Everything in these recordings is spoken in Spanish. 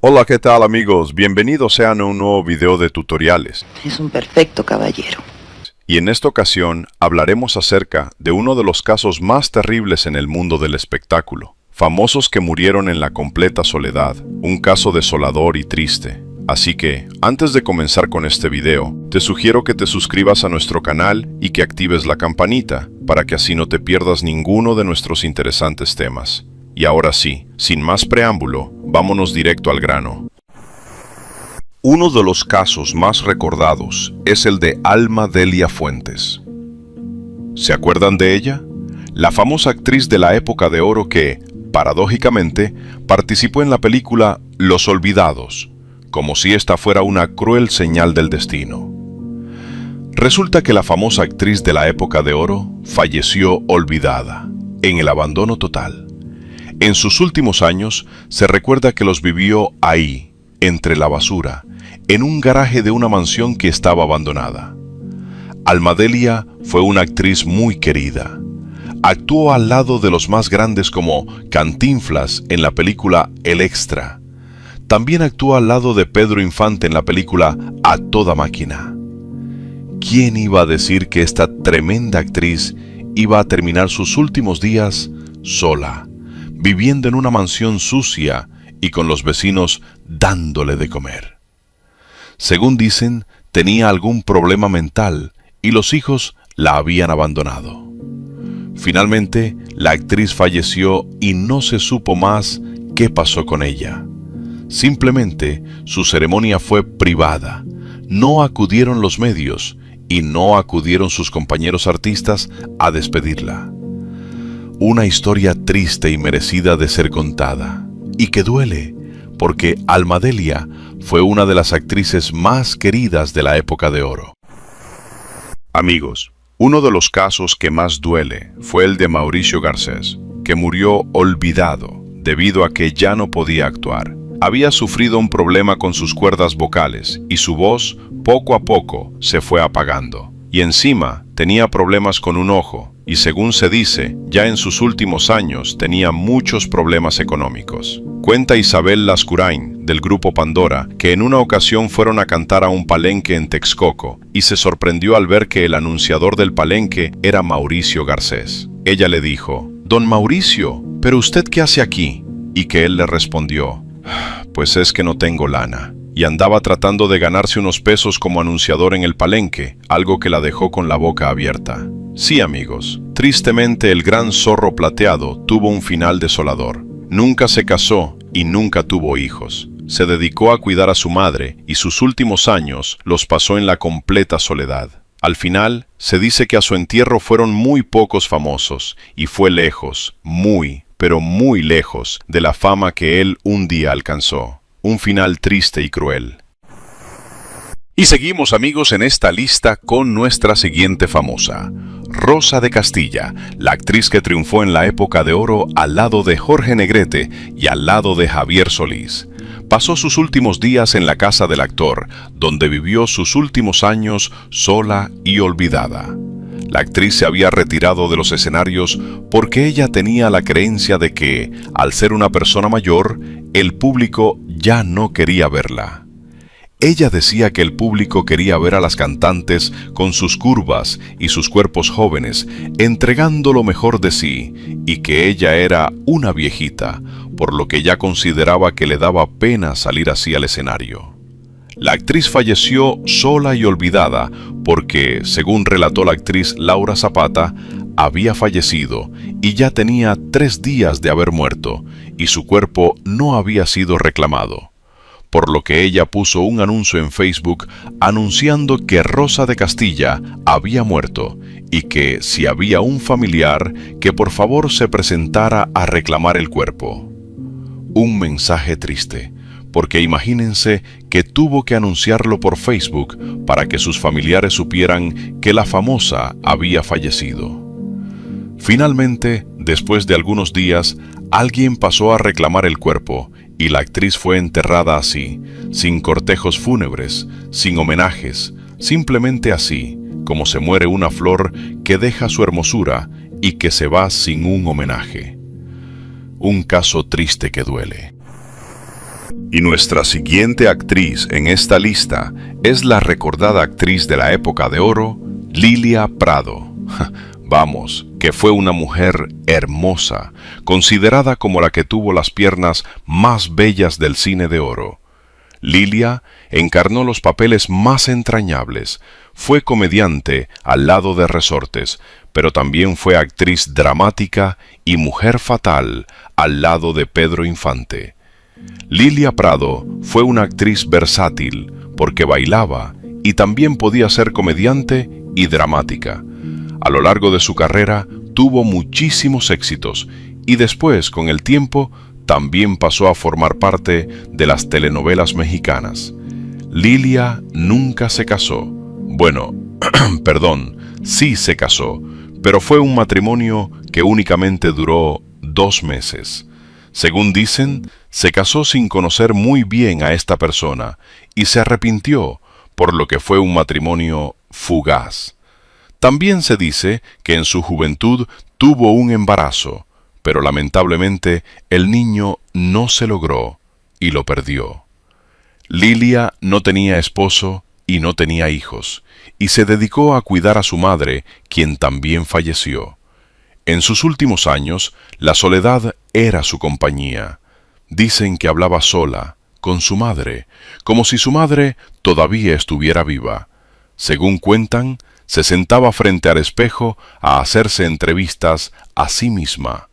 Hola, ¿qué tal amigos? Bienvenidos sean a un nuevo video de tutoriales. Es un perfecto caballero. Y en esta ocasión hablaremos acerca de uno de los casos más terribles en el mundo del espectáculo. Famosos que murieron en la completa soledad. Un caso desolador y triste. Así que, antes de comenzar con este video, te sugiero que te suscribas a nuestro canal y que actives la campanita, para que así no te pierdas ninguno de nuestros interesantes temas. Y ahora sí, sin más preámbulo, vámonos directo al grano. Uno de los casos más recordados es el de Alma Delia Fuentes. ¿Se acuerdan de ella? La famosa actriz de la época de oro que, paradójicamente, participó en la película Los Olvidados, como si esta fuera una cruel señal del destino. Resulta que la famosa actriz de la época de oro falleció olvidada, en el abandono total. En sus últimos años, se recuerda que los vivió ahí, entre la basura, en un garaje de una mansión que estaba abandonada. Alma Delia fue una actriz muy querida. Actuó al lado de los más grandes como Cantinflas en la película El Extra. También actuó al lado de Pedro Infante en la película A Toda Máquina. ¿Quién iba a decir que esta tremenda actriz iba a terminar sus últimos días sola, viviendo en una mansión sucia y con los vecinos dándole de comer? Según dicen, tenía algún problema mental y los hijos la habían abandonado. Finalmente, la actriz falleció y no se supo más qué pasó con ella. Simplemente, su ceremonia fue privada. No acudieron los medios y no acudieron sus compañeros artistas a despedirla. Una historia triste y merecida de ser contada, y que duele, porque Alma Delia fue una de las actrices más queridas de la época de oro. Amigos, uno de los casos que más duele fue el de Mauricio Garcés, que murió olvidado debido a que ya no podía actuar. Había sufrido un problema con sus cuerdas vocales y su voz poco a poco se fue apagando. Y encima tenía problemas con un ojo y, según se dice, ya en sus últimos años tenía muchos problemas económicos. Cuenta Isabel Lascurain, del grupo Pandora, que en una ocasión fueron a cantar a un palenque en Texcoco y se sorprendió al ver que el anunciador del palenque era Mauricio Garcés. Ella le dijo: «Don Mauricio, ¿pero usted qué hace aquí?». Y que él le respondió: «Pues es que no tengo lana». Y andaba tratando de ganarse unos pesos como anunciador en el palenque, algo que la dejó con la boca abierta. Sí, amigos, tristemente el gran zorro plateado tuvo un final desolador. Nunca se casó y nunca tuvo hijos. Se dedicó a cuidar a su madre y sus últimos años los pasó en la completa soledad. Al final, se dice que a su entierro fueron muy pocos famosos y fue lejos, muy, pero muy lejos de la fama que él un día alcanzó. Un final triste y cruel. Y seguimos, amigos, en esta lista con nuestra siguiente famosa, Rosa de Castilla, la actriz que triunfó en la época de oro al lado de Jorge Negrete y al lado de Javier Solís. Pasó sus últimos días en la casa del actor, donde vivió sus últimos años sola y olvidada. La actriz se había retirado de los escenarios porque ella tenía la creencia de que, al ser una persona mayor, el público ya no quería verla. Ella decía que el público quería ver a las cantantes con sus curvas y sus cuerpos jóvenes, entregando lo mejor de sí, y que ella era una viejita, por lo que ya consideraba que le daba pena salir así al escenario. La actriz falleció sola y olvidada porque, según relató la actriz Laura Zapata, había fallecido y ya tenía 3 días de haber muerto y su cuerpo no había sido reclamado. Por lo que ella puso un anuncio en Facebook anunciando que Rosa de Castilla había muerto y que, si había un familiar, que por favor se presentara a reclamar el cuerpo. Un mensaje triste, porque imagínense que tuvo que anunciarlo por Facebook para que sus familiares supieran que la famosa había fallecido. Finalmente, después de algunos días, alguien pasó a reclamar el cuerpo y la actriz fue enterrada así, sin cortejos fúnebres, sin homenajes, simplemente así, como se muere una flor que deja su hermosura y que se va sin un homenaje. Un caso triste que duele. Y nuestra siguiente actriz en esta lista es la recordada actriz de la época de oro, Lilia Prado. Vamos, que fue una mujer hermosa, considerada como la que tuvo las piernas más bellas del cine de oro. Lilia encarnó los papeles más entrañables, fue comediante al lado de Resortes, pero también fue actriz dramática y mujer fatal al lado de Pedro Infante. Lilia Prado fue una actriz versátil porque bailaba y también podía ser comediante y dramática. A lo largo de su carrera tuvo muchísimos éxitos y después, con el tiempo, también pasó a formar parte de las telenovelas mexicanas. Lilia nunca se casó. Bueno, perdón, sí se casó, pero fue un matrimonio que únicamente duró 2 meses. Según dicen, se casó sin conocer muy bien a esta persona y se arrepintió, por lo que fue un matrimonio fugaz. También se dice que en su juventud tuvo un embarazo, pero lamentablemente el niño no se logró y lo perdió. Lilia no tenía esposo y no tenía hijos, y se dedicó a cuidar a su madre, quien también falleció. En sus últimos años, la soledad era su compañía. Dicen que hablaba sola, con su madre, como si su madre todavía estuviera viva. Según cuentan, se sentaba frente al espejo a hacerse entrevistas a sí misma.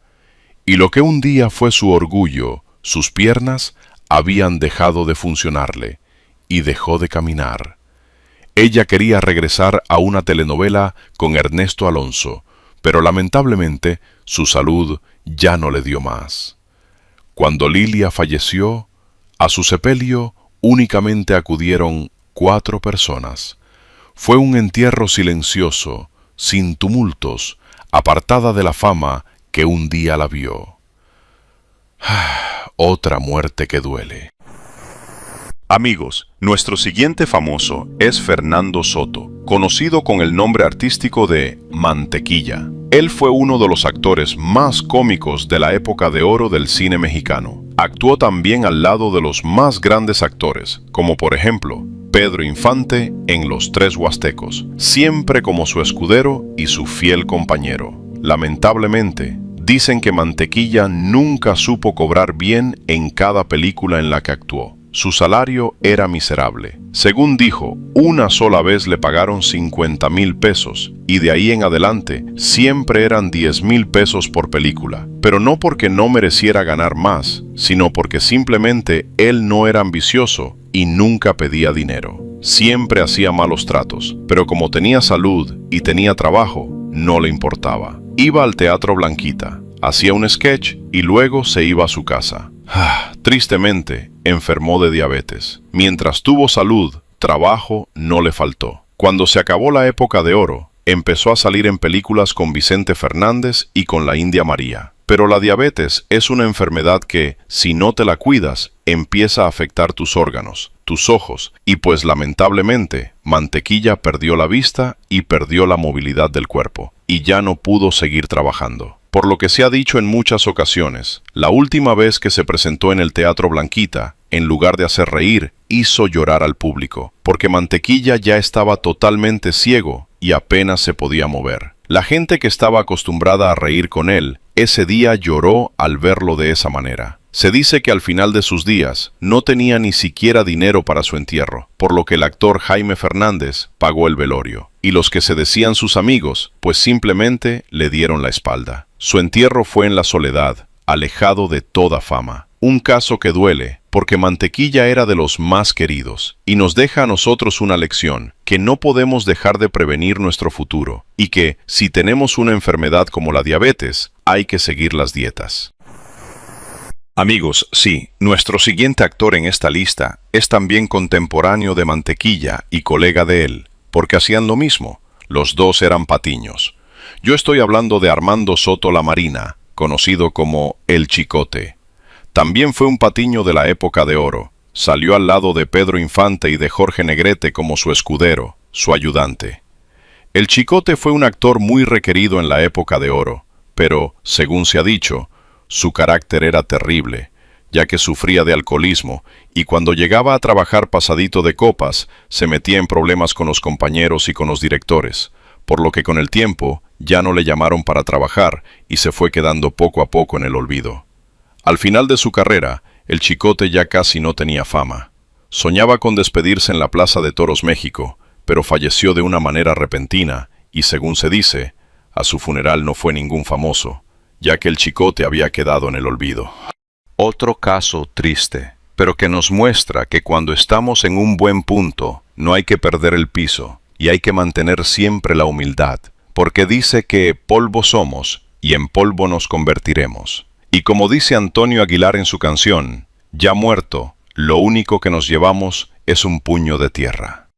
Y lo que un día fue su orgullo, sus piernas, habían dejado de funcionarle, y dejó de caminar. Ella quería regresar a una telenovela con Ernesto Alonso, pero lamentablemente su salud ya no le dio más. Cuando Lilia falleció, a su sepelio únicamente acudieron 4 personas. Fue un entierro silencioso, sin tumultos, apartada de la fama que un día la vio. Otra muerte que duele. Amigos, nuestro siguiente famoso es Fernando Soto, conocido con el nombre artístico de Mantequilla. Él fue uno de los actores más cómicos de la época de oro del cine mexicano. Actuó también al lado de los más grandes actores, como por ejemplo, Pedro Infante en Los Tres Huastecos, siempre como su escudero y su fiel compañero. Lamentablemente, dicen que Mantequilla nunca supo cobrar bien en cada película en la que actuó. Su salario era miserable. Según dijo, una sola vez le pagaron 50,000 pesos y de ahí en adelante siempre eran 10,000 pesos por película. Pero no porque no mereciera ganar más, sino porque simplemente él no era ambicioso y nunca pedía dinero. Siempre hacía malos tratos, pero como tenía salud y tenía trabajo, no le importaba. Iba al Teatro Blanquita, hacía un sketch y luego se iba a su casa. Tristemente, enfermó de diabetes. Mientras tuvo salud, trabajo no le faltó. Cuando se acabó la época de oro, empezó a salir en películas con Vicente Fernández y con la India María. Pero la diabetes es una enfermedad que, si no te la cuidas, empieza a afectar tus órganos, tus ojos, y pues lamentablemente, Mantequilla perdió la vista y perdió la movilidad del cuerpo, y ya no pudo seguir trabajando. Por lo que se ha dicho en muchas ocasiones, la última vez que se presentó en el Teatro Blanquita, en lugar de hacer reír, hizo llorar al público, porque Mantequilla ya estaba totalmente ciego y apenas se podía mover. La gente que estaba acostumbrada a reír con él, ese día lloró al verlo de esa manera. Se dice que al final de sus días no tenía ni siquiera dinero para su entierro, por lo que el actor Jaime Fernández pagó el velorio, y los que se decían sus amigos, pues simplemente le dieron la espalda. Su entierro fue en la soledad, alejado de toda fama. Un caso que duele, porque Mantequilla era de los más queridos, y nos deja a nosotros una lección, que no podemos dejar de prevenir nuestro futuro, y que, si tenemos una enfermedad como la diabetes, hay que seguir las dietas. Amigos, sí, nuestro siguiente actor en esta lista es también contemporáneo de Mantequilla y colega de él, porque hacían lo mismo, los dos eran patiños. Yo estoy hablando de Armando Soto Lamarina, conocido como El Chicote. También fue un patiño de la época de oro, salió al lado de Pedro Infante y de Jorge Negrete como su escudero, su ayudante. El Chicote fue un actor muy requerido en la época de oro, pero, según se ha dicho, su carácter era terrible, ya que sufría de alcoholismo, y cuando llegaba a trabajar pasadito de copas, se metía en problemas con los compañeros y con los directores, por lo que con el tiempo ya no le llamaron para trabajar y se fue quedando poco a poco en el olvido. Al final de su carrera, el Chicote ya casi no tenía fama. Soñaba con despedirse en la Plaza de Toros México, pero falleció de una manera repentina y, según se dice, a su funeral no fue ningún famoso, ya que el Chicote había quedado en el olvido. Otro caso triste, pero que nos muestra que cuando estamos en un buen punto, no hay que perder el piso y hay que mantener siempre la humildad, porque dice que polvo somos y en polvo nos convertiremos. Y como dice Antonio Aguilar en su canción, ya muerto, lo único que nos llevamos es un puño de tierra.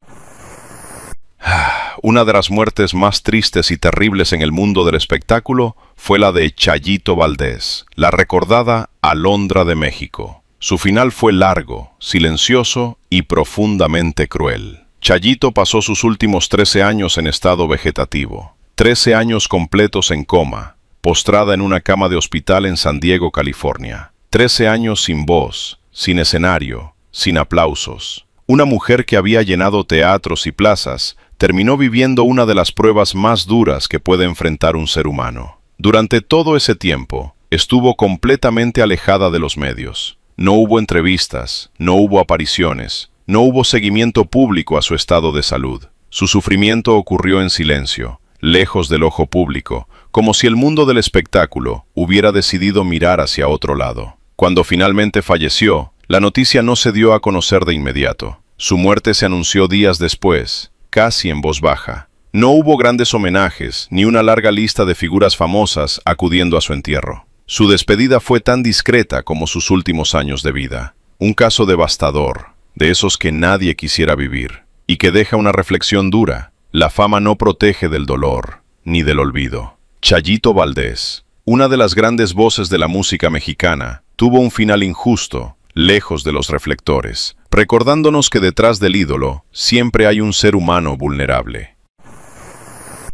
Una de las muertes más tristes y terribles en el mundo del espectáculo fue la de Chayito Valdés, la recordada Alondra de México. Su final fue largo, silencioso y profundamente cruel. Chayito pasó sus últimos 13 años en estado vegetativo, 13 años completos en coma, postrada en una cama de hospital en San Diego, California. 13 años sin voz, sin escenario, sin aplausos. Una mujer que había llenado teatros y plazas, terminó viviendo una de las pruebas más duras que puede enfrentar un ser humano. Durante todo ese tiempo, estuvo completamente alejada de los medios. No hubo entrevistas, no hubo apariciones, no hubo seguimiento público a su estado de salud. Su sufrimiento ocurrió en silencio, lejos del ojo público, como si el mundo del espectáculo hubiera decidido mirar hacia otro lado. Cuando finalmente falleció, la noticia no se dio a conocer de inmediato. Su muerte se anunció días después, casi en voz baja. No hubo grandes homenajes, ni una larga lista de figuras famosas acudiendo a su entierro. Su despedida fue tan discreta como sus últimos años de vida. Un caso devastador, de esos que nadie quisiera vivir, y que deja una reflexión dura. La fama no protege del dolor, ni del olvido. Chayito Valdés, una de las grandes voces de la música mexicana, tuvo un final injusto, lejos de los reflectores, recordándonos que detrás del ídolo siempre hay un ser humano vulnerable.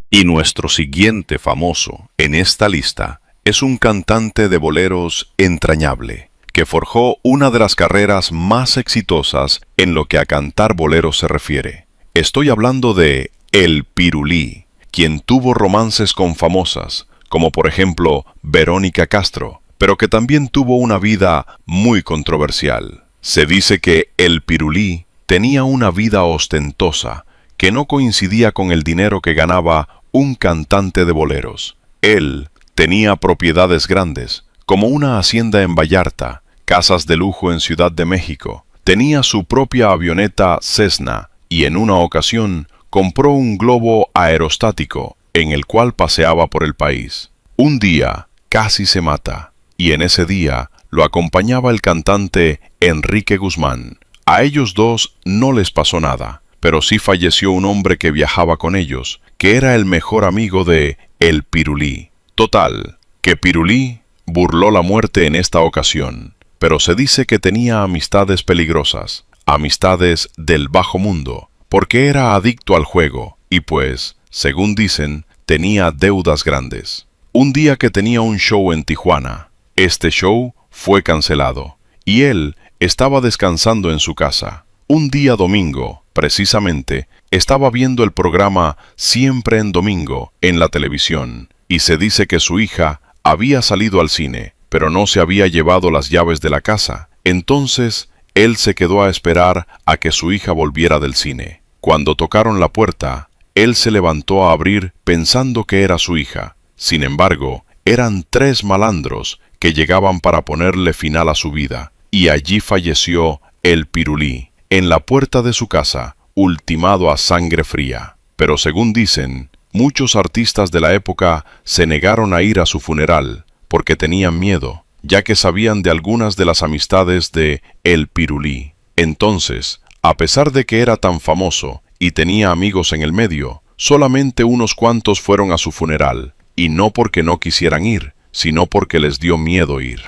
Y nuestro siguiente famoso en esta lista es un cantante de boleros entrañable, que forjó una de las carreras más exitosas en lo que a cantar boleros se refiere. Estoy hablando de El Pirulí, quien tuvo romances con famosas, como por ejemplo Verónica Castro, pero que también tuvo una vida muy controversial. Se dice que El Pirulí tenía una vida ostentosa, que no coincidía con el dinero que ganaba un cantante de boleros. Él tenía propiedades grandes, como una hacienda en Vallarta, casas de lujo en Ciudad de México, tenía su propia avioneta Cessna y en una ocasión compró un globo aerostático en el cual paseaba por el país. Un día casi se mata y en ese día lo acompañaba el cantante Enrique Guzmán. A ellos dos no les pasó nada, pero sí falleció un hombre que viajaba con ellos, que era el mejor amigo de El Pirulí. Total, que Pirulí burló la muerte en esta ocasión, pero se dice que tenía amistades peligrosas, amistades del bajo mundo, porque era adicto al juego y pues, según dicen, tenía deudas grandes. Un día que tenía un show en Tijuana, este show fue cancelado y él estaba descansando en su casa. Un día domingo, precisamente, estaba viendo el programa Siempre en Domingo en la televisión y se dice que su hija había salido al cine, pero no se había llevado las llaves de la casa. Entonces, él se quedó a esperar a que su hija volviera del cine. Cuando tocaron la puerta, él se levantó a abrir pensando que era su hija. Sin embargo, eran 3 malandros que llegaban para ponerle final a su vida, y allí falleció El Pirulí, en la puerta de su casa, ultimado a sangre fría. Pero según dicen, muchos artistas de la época se negaron a ir a su funeral, porque tenían miedo, ya que sabían de algunas de las amistades de El Pirulí. Entonces, a pesar de que era tan famoso y tenía amigos en el medio, solamente unos cuantos fueron a su funeral, y no porque no quisieran ir, sino porque les dio miedo ir.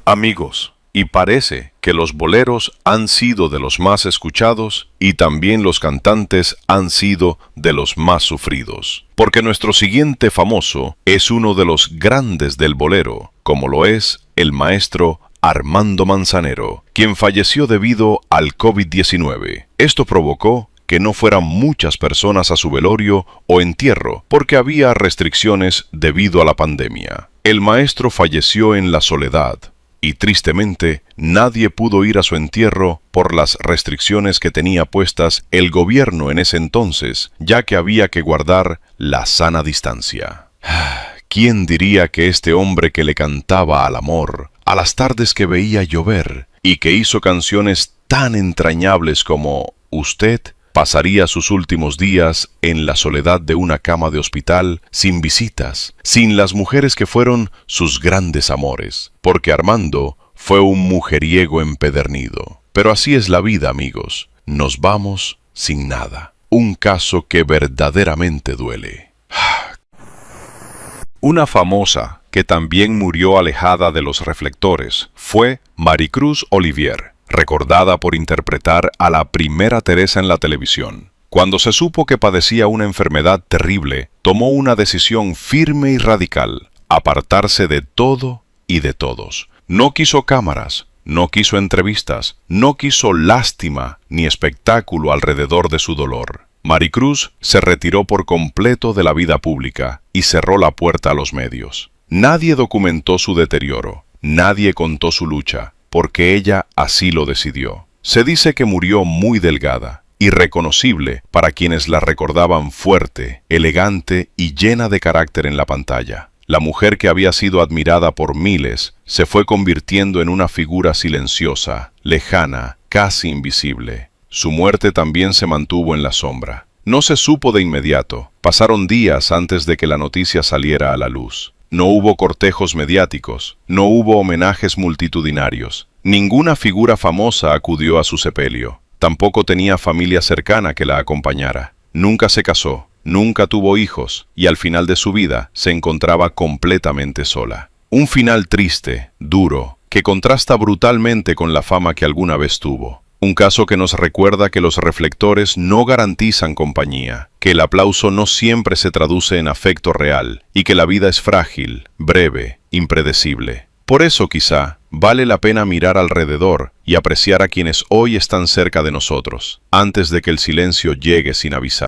Amigos, y parece que los boleros han sido de los más escuchados y también los cantantes han sido de los más sufridos, porque nuestro siguiente famoso es uno de los grandes del bolero, como lo es el maestro Armando Manzanero, quien falleció debido al COVID-19. Esto provocó que no fueran muchas personas a su velorio o entierro porque había restricciones debido a la pandemia. El maestro falleció en la soledad y tristemente nadie pudo ir a su entierro por las restricciones que tenía puestas el gobierno en ese entonces, ya que había que guardar la sana distancia. ¿Quién diría que este hombre que le cantaba al amor, a las tardes que veía llover y que hizo canciones tan entrañables como Usted, pasaría sus últimos días en la soledad de una cama de hospital, sin visitas, sin las mujeres que fueron sus grandes amores? Porque Armando fue un mujeriego empedernido. Pero así es la vida, amigos. Nos vamos sin nada. Un caso que verdaderamente duele. Una famosa que también murió alejada de los reflectores fue Maricruz Olivier, recordada por interpretar a la primera Teresa en la televisión. Cuando se supo que padecía una enfermedad terrible, tomó una decisión firme y radical: apartarse de todo y de todos. No quiso cámaras, no quiso entrevistas, no quiso lástima ni espectáculo alrededor de su dolor. Maricruz se retiró por completo de la vida pública y cerró la puerta a los medios. Nadie documentó su deterioro, nadie contó su lucha, porque ella así lo decidió. Se dice que murió muy delgada, irreconocible para quienes la recordaban fuerte, elegante y llena de carácter en la pantalla. La mujer que había sido admirada por miles se fue convirtiendo en una figura silenciosa, lejana, casi invisible. Su muerte también se mantuvo en la sombra. No se supo de inmediato. Pasaron días antes de que la noticia saliera a la luz. No hubo cortejos mediáticos, no hubo homenajes multitudinarios. Ninguna figura famosa acudió a su sepelio. Tampoco tenía familia cercana que la acompañara. Nunca se casó, nunca tuvo hijos, y al final de su vida se encontraba completamente sola. Un final triste, duro, que contrasta brutalmente con la fama que alguna vez tuvo. Un caso que nos recuerda que los reflectores no garantizan compañía, que el aplauso no siempre se traduce en afecto real y que la vida es frágil, breve, impredecible. Por eso quizá vale la pena mirar alrededor y apreciar a quienes hoy están cerca de nosotros, antes de que el silencio llegue sin avisar.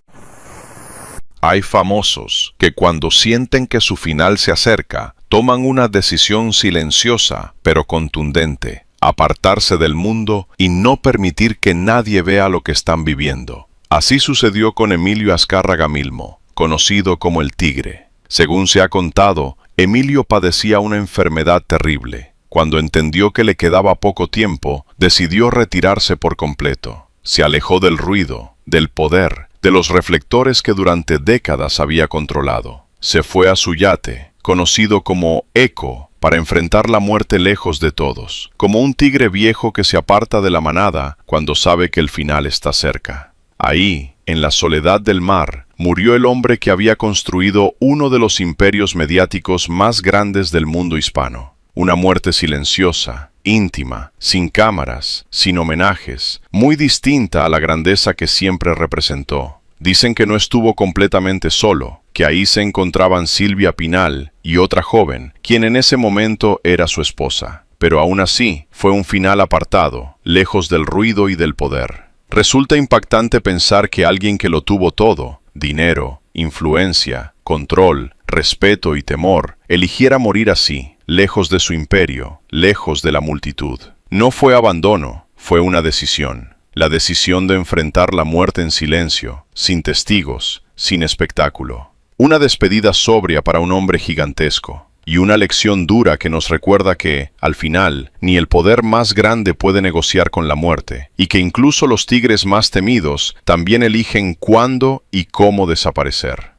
Hay famosos que cuando sienten que su final se acerca, toman una decisión silenciosa pero contundente: apartarse del mundo y no permitir que nadie vea lo que están viviendo. Así sucedió con Emilio Azcárraga Milmo, conocido como el Tigre. Según se ha contado, Emilio padecía una enfermedad terrible. Cuando entendió que le quedaba poco tiempo, decidió retirarse por completo. Se alejó del ruido, del poder, de los reflectores que durante décadas había controlado. Se fue a su yate, conocido como Eco, para enfrentar la muerte lejos de todos, como un tigre viejo que se aparta de la manada cuando sabe que el final está cerca. Ahí, en la soledad del mar, murió el hombre que había construido uno de los imperios mediáticos más grandes del mundo hispano. Una muerte silenciosa, íntima, sin cámaras, sin homenajes, muy distinta a la grandeza que siempre representó. Dicen que no estuvo completamente solo, que ahí se encontraban Silvia Pinal y otra joven, quien en ese momento era su esposa. Pero aún así, fue un final apartado, lejos del ruido y del poder. Resulta impactante pensar que alguien que lo tuvo todo, dinero, influencia, control, respeto y temor, eligiera morir así, lejos de su imperio, lejos de la multitud. No fue abandono, fue una decisión. La decisión de enfrentar la muerte en silencio, sin testigos, sin espectáculo. Una despedida sobria para un hombre gigantesco, y una lección dura que nos recuerda que, al final, ni el poder más grande puede negociar con la muerte, y que incluso los tigres más temidos también eligen cuándo y cómo desaparecer.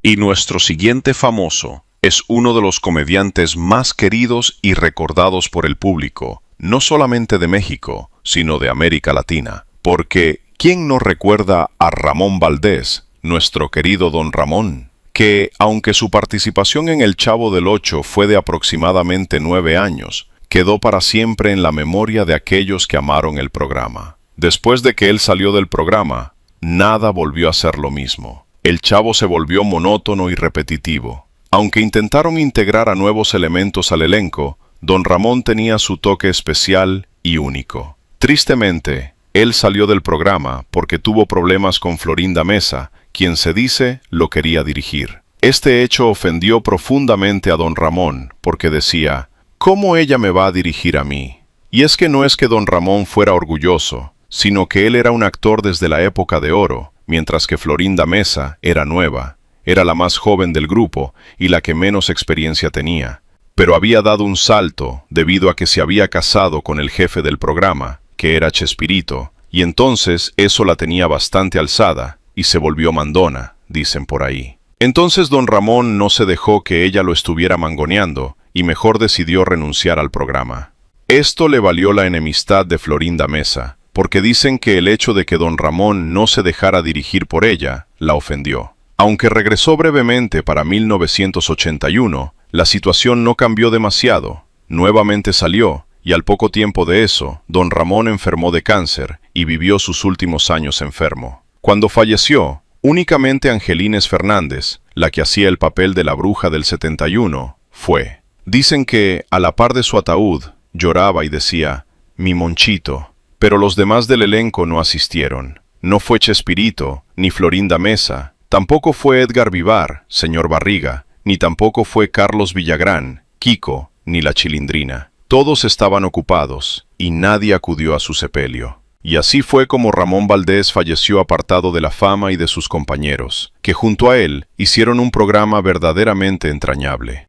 Y nuestro siguiente famoso es uno de los comediantes más queridos y recordados por el público, no solamente de México, sino de América Latina, porque ¿quién no recuerda a Ramón Valdés, nuestro querido Don Ramón? Que, aunque su participación en El Chavo del Ocho fue de aproximadamente 9 años, quedó para siempre en la memoria de aquellos que amaron el programa. Después de que él salió del programa, nada volvió a ser lo mismo. El Chavo se volvió monótono y repetitivo. Aunque intentaron integrar a nuevos elementos al elenco, don Ramón tenía su toque especial y único. Tristemente, él salió del programa porque tuvo problemas con Florinda Mesa, quien se dice lo quería dirigir. Este hecho ofendió profundamente a don Ramón, porque decía, ¿cómo ella me va a dirigir a mí? Y es que no es que don Ramón fuera orgulloso, sino que él era un actor desde la época de oro, mientras que Florinda Mesa era nueva, era la más joven del grupo y la que menos experiencia tenía. Pero había dado un salto debido a que se había casado con el jefe del programa, que era Chespirito, y entonces eso la tenía bastante alzada y se volvió mandona, dicen por ahí. Entonces don Ramón no se dejó que ella lo estuviera mangoneando y mejor decidió renunciar al programa. Esto le valió la enemistad de Florinda Mesa, porque dicen que el hecho de que don Ramón no se dejara dirigir por ella la ofendió. Aunque regresó brevemente para 1981, la situación no cambió demasiado. Nuevamente salió, y al poco tiempo de eso, don Ramón enfermó de cáncer y vivió sus últimos años enfermo. Cuando falleció, únicamente Angelines Fernández, la que hacía el papel de la bruja del 71, fue. Dicen que, a la par de su ataúd, lloraba y decía, «Mi Monchito», pero los demás del elenco no asistieron. No fue Chespirito, ni Florinda Mesa, tampoco fue Edgar Vivar, señor Barriga, ni tampoco fue Carlos Villagrán, Kiko, ni la Chilindrina. Todos estaban ocupados, y nadie acudió a su sepelio. Y así fue como Ramón Valdés falleció apartado de la fama y de sus compañeros, que junto a él hicieron un programa verdaderamente entrañable.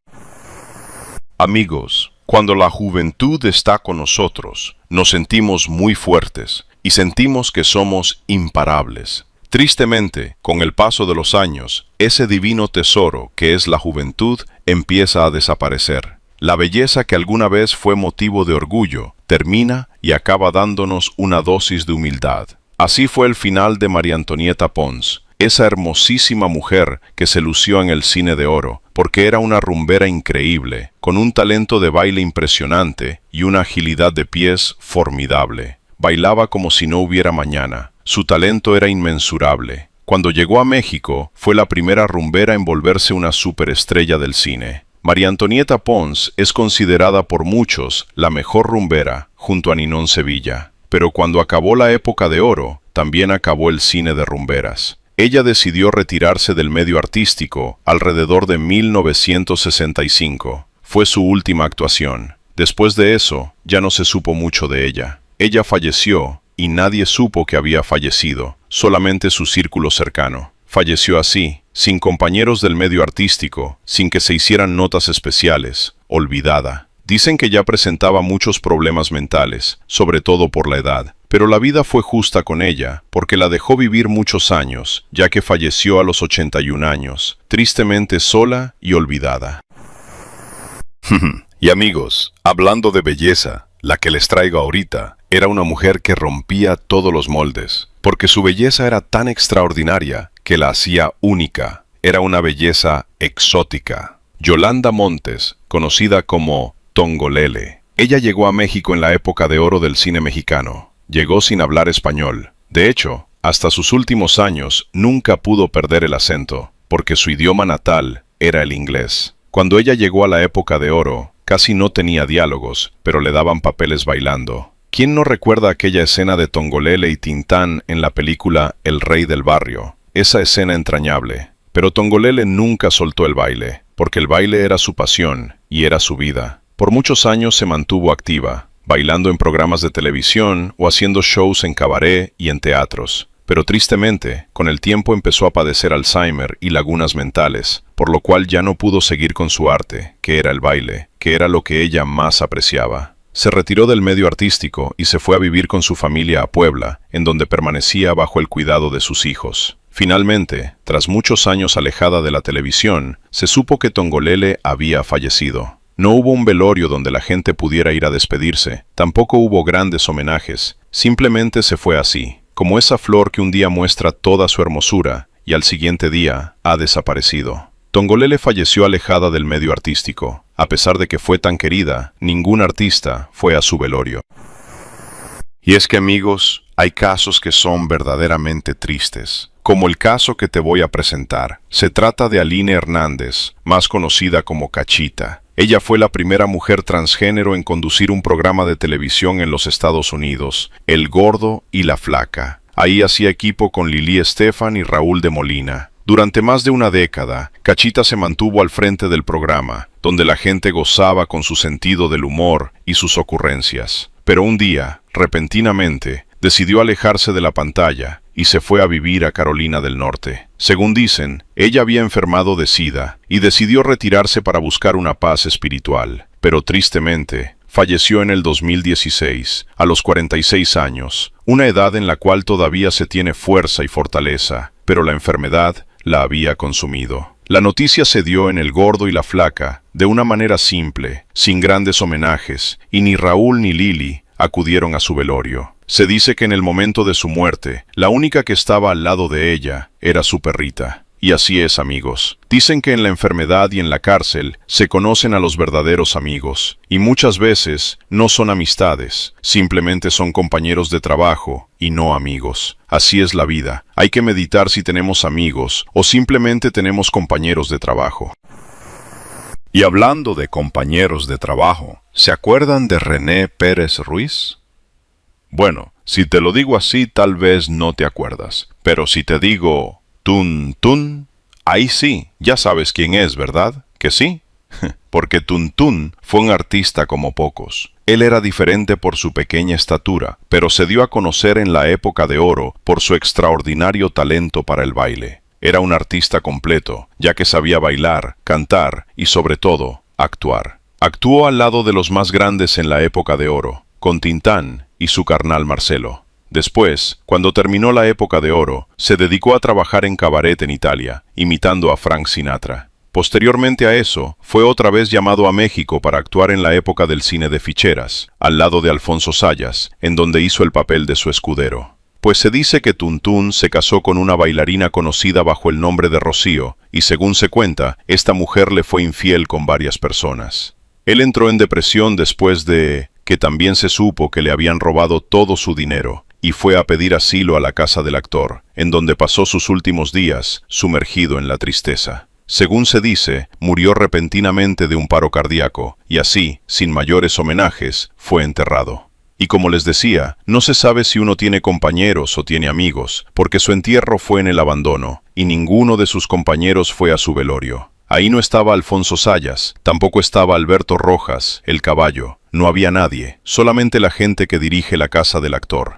Amigos, cuando la juventud está con nosotros, nos sentimos muy fuertes y sentimos que somos imparables. Tristemente, con el paso de los años, ese divino tesoro que es la juventud empieza a desaparecer. La belleza que alguna vez fue motivo de orgullo termina y acaba dándonos una dosis de humildad. Así fue el final de María Antonieta Pons, esa hermosísima mujer que se lució en el cine de oro, porque era una rumbera increíble, con un talento de baile impresionante y una agilidad de pies formidable. Bailaba como si no hubiera mañana. Su talento era inmensurable. Cuando llegó a México, fue la primera rumbera en volverse una superestrella del cine. María Antonieta Pons es considerada por muchos la mejor rumbera, junto a Ninón Sevilla. Pero cuando acabó la época de oro, también acabó el cine de rumberas. Ella decidió retirarse del medio artístico alrededor de 1965. Fue su última actuación. Después de eso, ya no se supo mucho de ella. Ella falleció, y nadie supo que había fallecido, solamente su círculo cercano. Falleció así, sin compañeros del medio artístico, sin que se hicieran notas especiales, olvidada. Dicen que ya presentaba muchos problemas mentales, sobre todo por la edad, pero la vida fue justa con ella, porque la dejó vivir muchos años, ya que falleció a los 81 años, tristemente sola y olvidada. Y amigos, hablando de belleza, la que les traigo ahorita era una mujer que rompía todos los moldes, porque su belleza era tan extraordinaria que la hacía única. Era una belleza exótica. Yolanda Montes, conocida como Tongolele. Ella llegó a México en la época de oro del cine mexicano. Llegó sin hablar español. De hecho, hasta sus últimos años nunca pudo perder el acento, porque su idioma natal era el inglés. Cuando ella llegó a la época de oro, casi no tenía diálogos, pero le daban papeles bailando. ¿Quién no recuerda aquella escena de Tongolele y Tintán en la película El Rey del Barrio? Esa escena entrañable. Pero Tongolele nunca soltó el baile, porque el baile era su pasión y era su vida. Por muchos años se mantuvo activa, bailando en programas de televisión o haciendo shows en cabaret y en teatros. Pero tristemente, con el tiempo empezó a padecer Alzheimer y lagunas mentales, por lo cual ya no pudo seguir con su arte, que era el baile, que era lo que ella más apreciaba. Se retiró del medio artístico y se fue a vivir con su familia a Puebla, en donde permanecía bajo el cuidado de sus hijos. Finalmente, tras muchos años alejada de la televisión, se supo que Tongolele había fallecido. No hubo un velorio donde la gente pudiera ir a despedirse, tampoco hubo grandes homenajes, simplemente se fue así, como esa flor que un día muestra toda su hermosura y al siguiente día ha desaparecido. Tongolele falleció alejada del medio artístico. A pesar de que fue tan querida, ningún artista fue a su velorio. Y es que, amigos, hay casos que son verdaderamente tristes, como el caso que te voy a presentar. Se trata de Aline Hernández, más conocida como Cachita. Ella fue la primera mujer transgénero en conducir un programa de televisión en los Estados Unidos, El Gordo y la Flaca. Ahí hacía equipo con Lili Estefan y Raúl de Molina. Durante más de una década, Cachita se mantuvo al frente del programa, donde la gente gozaba con su sentido del humor y sus ocurrencias. Pero un día, repentinamente, decidió alejarse de la pantalla y se fue a vivir a Carolina del Norte. Según dicen, ella había enfermado de SIDA y decidió retirarse para buscar una paz espiritual. Pero tristemente, falleció en el 2016, a los 46 años, una edad en la cual todavía se tiene fuerza y fortaleza, pero la enfermedad la había consumido. La noticia se dio en El Gordo y la Flaca, de una manera simple, sin grandes homenajes, y ni Raúl ni Lili acudieron a su velorio. Se dice que en el momento de su muerte, la única que estaba al lado de ella era su perrita. Y así es, amigos. Dicen que en la enfermedad y en la cárcel se conocen a los verdaderos amigos, y muchas veces no son amistades, simplemente son compañeros de trabajo y no amigos. Así es la vida. Hay que meditar si tenemos amigos o simplemente tenemos compañeros de trabajo. Y hablando de compañeros de trabajo, ¿se acuerdan de René Pérez Ruiz? Bueno, si te lo digo así, tal vez no te acuerdas. Pero si te digo Tun Tun, ahí sí, ya sabes quién es, ¿verdad? ¿Que sí? Porque Tun Tun fue un artista como pocos. Él era diferente por su pequeña estatura, pero se dio a conocer en la época de oro por su extraordinario talento para el baile. Era un artista completo, ya que sabía bailar, cantar y sobre todo, actuar. Actuó al lado de los más grandes en la época de oro, con Tintán y su carnal Marcelo. Después, cuando terminó la época de oro, se dedicó a trabajar en cabaret en Italia, imitando a Frank Sinatra. Posteriormente a eso, fue otra vez llamado a México para actuar en la época del cine de ficheras, al lado de Alfonso Sayas, en donde hizo el papel de su escudero. Pues se dice que Tun Tun se casó con una bailarina conocida bajo el nombre de Rocío, y según se cuenta, esta mujer le fue infiel con varias personas. Él entró en depresión después de que también se supo que le habían robado todo su dinero, y fue a pedir asilo a la casa del actor, en donde pasó sus últimos días, sumergido en la tristeza. Según se dice, murió repentinamente de un paro cardíaco, y así, sin mayores homenajes, fue enterrado. Y como les decía, no se sabe si uno tiene compañeros o tiene amigos, porque su entierro fue en el abandono, y ninguno de sus compañeros fue a su velorio. Ahí no estaba Alfonso Sayas, tampoco estaba Alberto Rojas, el caballo. No había nadie, solamente la gente que dirige la casa del actor.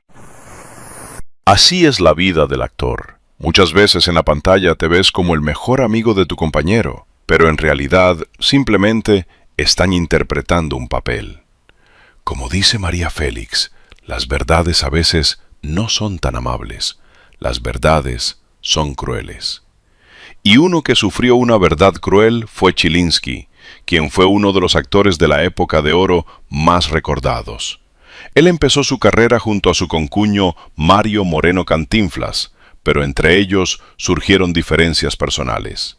Así es la vida del actor. Muchas veces en la pantalla te ves como el mejor amigo de tu compañero, pero en realidad simplemente están interpretando un papel. Como dice María Félix, las verdades a veces no son tan amables, las verdades son crueles. Y uno que sufrió una verdad cruel fue Chilinsky, quien fue uno de los actores de la época de oro más recordados. Él empezó su carrera junto a su concuño Mario Moreno Cantinflas, pero entre ellos surgieron diferencias personales.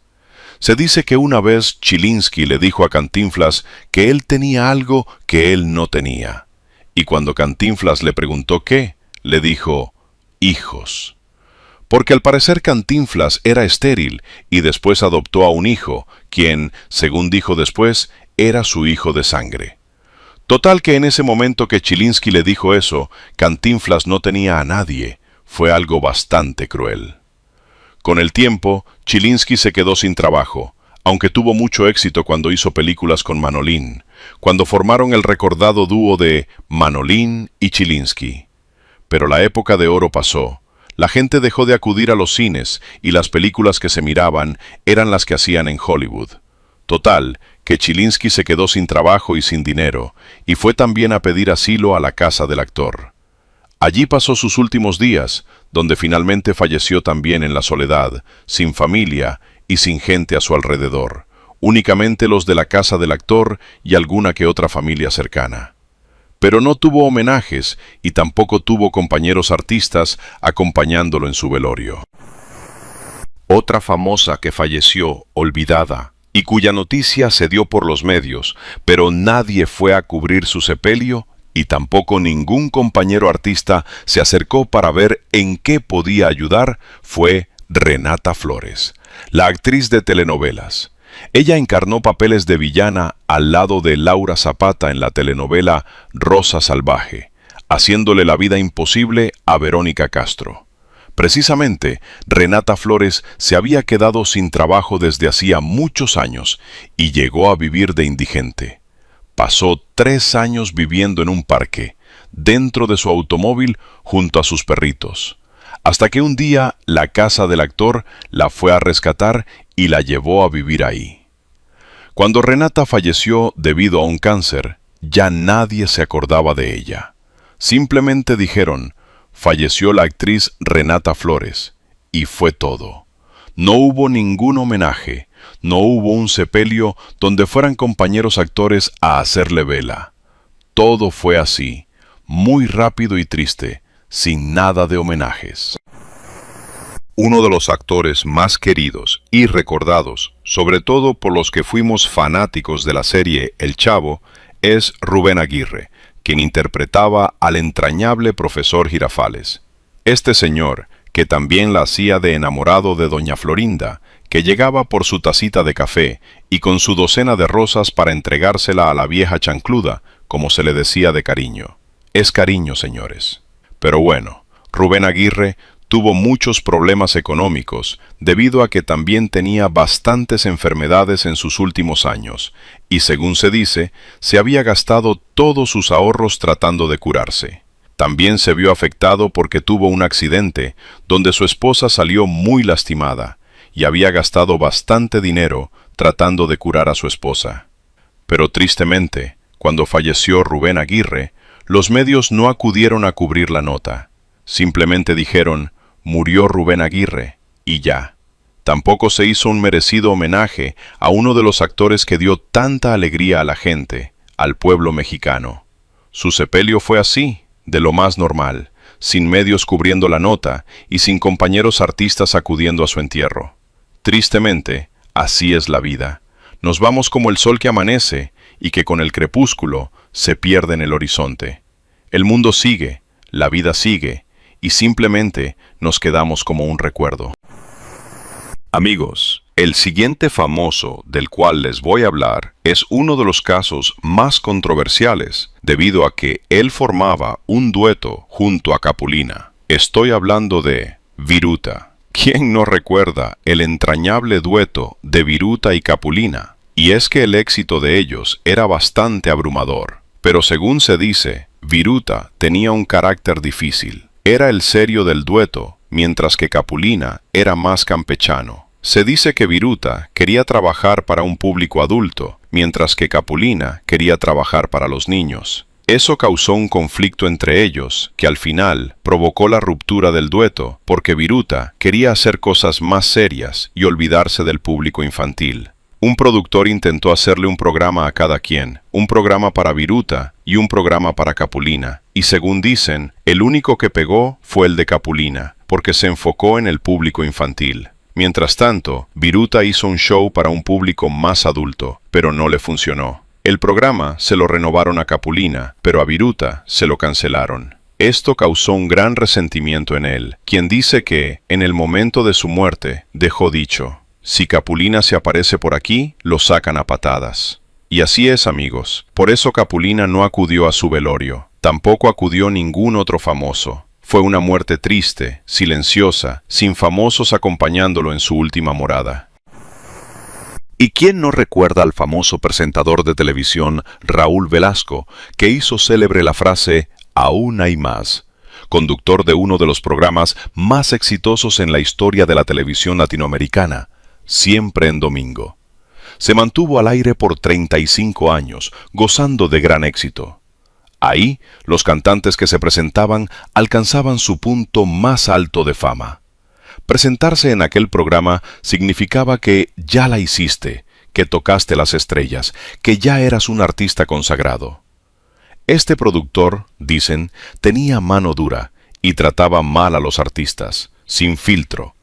Se dice que una vez Chilinsky le dijo a Cantinflas que él tenía algo que él no tenía. Y cuando Cantinflas le preguntó qué, le dijo, hijos. Porque al parecer Cantinflas era estéril y después adoptó a un hijo, quien, según dijo después, era su hijo de sangre. Total que en ese momento que Chilinsky le dijo eso, Cantinflas no tenía a nadie. Fue algo bastante cruel. Con el tiempo, Chilinsky se quedó sin trabajo, aunque tuvo mucho éxito cuando hizo películas con Manolín, cuando formaron el recordado dúo de Manolín y Chilinsky. Pero la época de oro pasó, la gente dejó de acudir a los cines y las películas que se miraban eran las que hacían en Hollywood. Total, que Chilinsky se quedó sin trabajo y sin dinero, y fue también a pedir asilo a la casa del actor. Allí pasó sus últimos días, donde finalmente falleció también en la soledad, sin familia y sin gente a su alrededor, únicamente los de la casa del actor y alguna que otra familia cercana. Pero no tuvo homenajes y tampoco tuvo compañeros artistas acompañándolo en su velorio. Otra famosa que falleció, olvidada, y cuya noticia se dio por los medios, pero nadie fue a cubrir su sepelio, y tampoco ningún compañero artista se acercó para ver en qué podía ayudar, fue Renata Flores, la actriz de telenovelas. Ella encarnó papeles de villana al lado de Laura Zapata en la telenovela Rosa Salvaje, haciéndole la vida imposible a Verónica Castro. Precisamente, Renata Flores se había quedado sin trabajo desde hacía muchos años y llegó a vivir de indigente. Pasó 3 años viviendo en un parque, dentro de su automóvil junto a sus perritos, hasta que un día la casa del actor la fue a rescatar y la llevó a vivir ahí. Cuando Renata falleció debido a un cáncer, ya nadie se acordaba de ella. Simplemente dijeron: falleció la actriz Renata Flores, y fue todo. No hubo ningún homenaje, no hubo un sepelio donde fueran compañeros actores a hacerle vela. Todo fue así, muy rápido y triste, sin nada de homenajes. Uno de los actores más queridos y recordados, sobre todo por los que fuimos fanáticos de la serie El Chavo, es Rubén Aguirre, quien interpretaba al entrañable profesor Girafales. Este señor, que también la hacía de enamorado de doña Florinda, que llegaba por su tacita de café y con su docena de rosas para entregársela a la vieja chancluda, como se le decía de cariño. Es cariño, señores. Pero bueno, Rubén Aguirre tuvo muchos problemas económicos debido a que también tenía bastantes enfermedades en sus últimos años y, según se dice, se había gastado todos sus ahorros tratando de curarse. También se vio afectado porque tuvo un accidente donde su esposa salió muy lastimada y había gastado bastante dinero tratando de curar a su esposa. Pero tristemente, cuando falleció Rubén Aguirre, los medios no acudieron a cubrir la nota. Simplemente dijeron: murió Rubén Aguirre, y ya. Tampoco se hizo un merecido homenaje a uno de los actores que dio tanta alegría a la gente, al pueblo mexicano. Su sepelio fue así, de lo más normal, sin medios cubriendo la nota y sin compañeros artistas acudiendo a su entierro. Tristemente, así es la vida. Nos vamos como el sol que amanece y que con el crepúsculo se pierde en el horizonte. El mundo sigue, la vida sigue, y simplemente nos quedamos como un recuerdo. Amigos, el siguiente famoso del cual les voy a hablar es uno de los casos más controversiales debido a que él formaba un dueto junto a Capulina. Estoy hablando de Viruta. ¿Quién no recuerda el entrañable dueto de Viruta y Capulina? Y es que el éxito de ellos era bastante abrumador. Pero según se dice, Viruta tenía un carácter difícil. Era el serio del dueto, mientras que Capulina era más campechano. Se dice que Viruta quería trabajar para un público adulto, mientras que Capulina quería trabajar para los niños. Eso causó un conflicto entre ellos, que al final provocó la ruptura del dueto, porque Viruta quería hacer cosas más serias y olvidarse del público infantil. Un productor intentó hacerle un programa a cada quien, un programa para Viruta y un programa para Capulina, y según dicen, el único que pegó fue el de Capulina, porque se enfocó en el público infantil. Mientras tanto, Viruta hizo un show para un público más adulto, pero no le funcionó. El programa se lo renovaron a Capulina, pero a Viruta se lo cancelaron. Esto causó un gran resentimiento en él, quien dice que, en el momento de su muerte, dejó dicho: si Capulina se aparece por aquí, lo sacan a patadas. Y así es, amigos. Por eso Capulina no acudió a su velorio. Tampoco acudió ningún otro famoso. Fue una muerte triste, silenciosa, sin famosos acompañándolo en su última morada. ¿Y quién no recuerda al famoso presentador de televisión Raúl Velasco, que hizo célebre la frase «Aún hay más»? Conductor de uno de los programas más exitosos en la historia de la televisión latinoamericana, Siempre en Domingo. Se mantuvo al aire por 35 años, gozando de gran éxito. Ahí, los cantantes que se presentaban alcanzaban su punto más alto de fama. Presentarse en aquel programa significaba que ya la hiciste, que tocaste las estrellas, que ya eras un artista consagrado. Este productor, dicen, tenía mano dura y trataba mal a los artistas, sin filtro.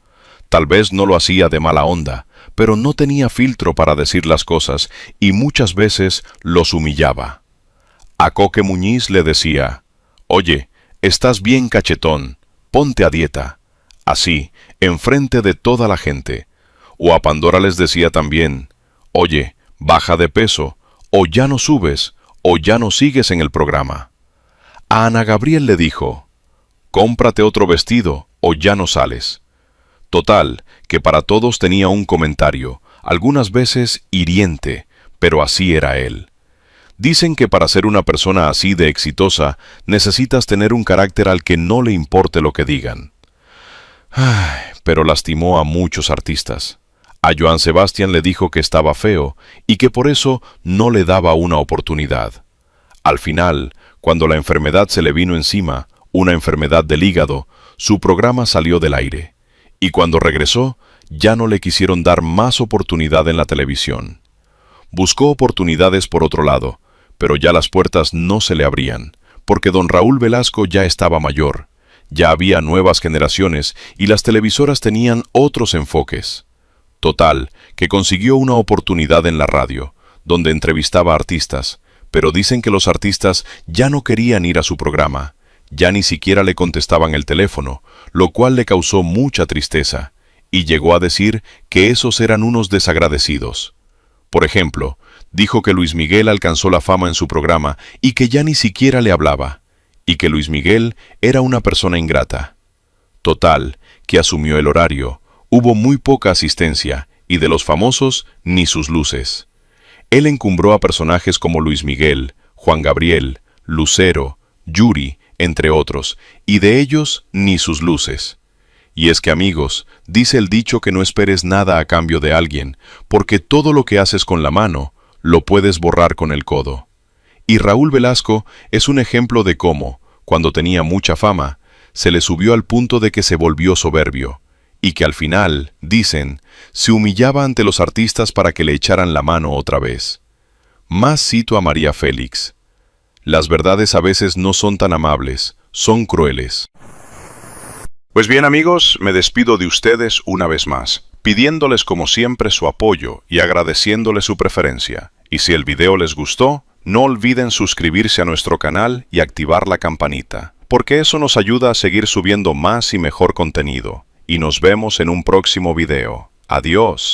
Tal vez no lo hacía de mala onda, pero no tenía filtro para decir las cosas y muchas veces los humillaba. A Coque Muñiz le decía: «Oye, estás bien cachetón, ponte a dieta», así, enfrente de toda la gente. O a Pandora les decía también: Oye, baja de peso, o ya no subes, o ya no sigues en el programa. A Ana Gabriel le dijo, cómprate otro vestido, o ya no sales. Total, que para todos tenía un comentario, algunas veces hiriente, pero así era él. Dicen que para ser una persona así de exitosa, necesitas tener un carácter al que no le importe lo que digan. Pero lastimó a muchos artistas. A Joan Sebastián le dijo que estaba feo y que por eso no le daba una oportunidad. Al final, cuando la enfermedad se le vino encima, una enfermedad del hígado, su programa salió del aire. Y cuando regresó, ya no le quisieron dar más oportunidad en la televisión. Buscó oportunidades por otro lado, pero ya las puertas no se le abrían, porque don Raúl Velasco ya estaba mayor, ya había nuevas generaciones y las televisoras tenían otros enfoques. Total, que consiguió una oportunidad en la radio, donde entrevistaba a artistas, pero dicen que los artistas ya no querían ir a su programa, ya ni siquiera le contestaban el teléfono, lo cual le causó mucha tristeza, y llegó a decir que esos eran unos desagradecidos. Por ejemplo, dijo que Luis Miguel alcanzó la fama en su programa y que ya ni siquiera le hablaba, y que Luis Miguel era una persona ingrata. Total, que asumió el horario, hubo muy poca asistencia, y de los famosos, ni sus luces. Él encumbró a personajes como Luis Miguel, Juan Gabriel, Lucero, Yuri, entre otros, y de ellos ni sus luces. Y es que, amigos, dice el dicho que no esperes nada a cambio de alguien, porque todo lo que haces con la mano, lo puedes borrar con el codo. Y Raúl Velasco es un ejemplo de cómo, cuando tenía mucha fama, se le subió al punto de que se volvió soberbio, y que al final, dicen, se humillaba ante los artistas para que le echaran la mano otra vez. Más cito a María Félix. Las verdades a veces no son tan amables, son crueles. Pues bien, amigos, me despido de ustedes una vez más, pidiéndoles como siempre su apoyo y agradeciéndoles su preferencia. Y si el video les gustó, no olviden suscribirse a nuestro canal y activar la campanita, porque eso nos ayuda a seguir subiendo más y mejor contenido. Y nos vemos en un próximo video. Adiós.